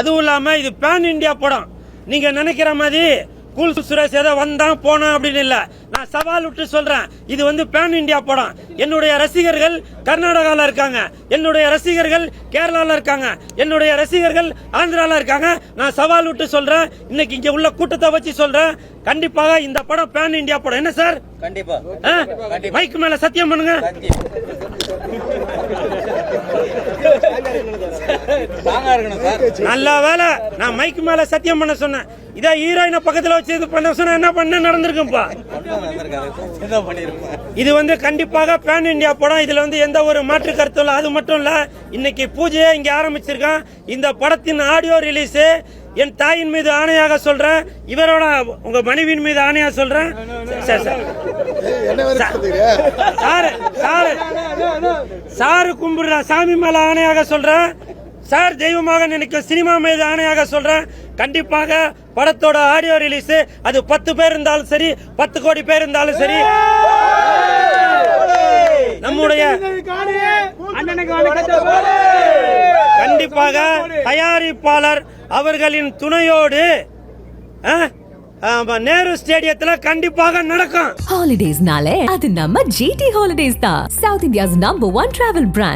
அதுவும் இல்லாம இது பேன் இந்தியா படம். நீங்க நினைக்கிற மாதிரி கூல் சுரேஷ் ஏதோ வந்தான் போனான் அப்படின்னு இல்ல. நான் சவால் விட்டு சொல்றேன், இது வந்து பேன் இந்தியா படம். என்னுடைய ரசிகர்கள் கர்நாடகால இருக்காங்க, என்னுடைய ரசிகர்கள் கேரளால இருக்காங்க, என்னுடைய ரசிகர்கள் ஆந்திரால இருக்காங்க. நான் சவால் விட்டு சொல்றேன், இன்னைக்கு இங்க உள்ள கூட்டத்தை வச்சு சொல்றேன், கண்டிப்பாக இந்த படம் பேன் இந்தியா படம். என்ன சார்? கண்டிப்பா மைக் மேல சத்தியம் பண்ணுங்க. நல்ல வேலை நான் மைக் மேல சத்தியம் பண்ண சொன்னேன். இதே ஹீரோயினை பக்கத்துல வச்சு இது பண்ண சொன்னா என்ன பண்ண நடந்திருக்கும்பா. இது வந்து கண்டிப்பாக பேன் இந்தியா படம். இதுல வந்து எந்த ஒரு மாற்று கருத்தும் இல்ல. அது மட்டும் இல்ல, இன்னைக்கு பூஜையை இங்க ஆரம்பிச்சிருக்கான். இந்த படத்தின் ஆடியோ ரிலீஸ் என் தாயின் மீது ஆணையாக சொல்றேன், இவரோட உங்க மனைவியின் மீது ஆணையாக சொல்றேன். சாரு கும்பிடுற சாமி மேல ஆணையாக சொல்றேன், சார் தெய்வமாக நினைக்கும் சினிமா மீது ஆணையாக சொல்றேன். கண்டிப்பாக படத்தோட ஆடியோ ரிலீஸ் அது 10 பேர் இருந்தாலும் சரி, 10 கோடி பேர் இருந்தாலும் சரி, நம்முடைய கண்டிப்பாக தயாரிப்பாளர் அவர்களின் துணையோடு நேரு ஸ்டேடியத்துல கண்டிப்பாக நடக்கும். ஹாலிடேஸ்னாலே அது நம்ம GT ஹாலிடேஸ் தான். South India's number 1 travel brand.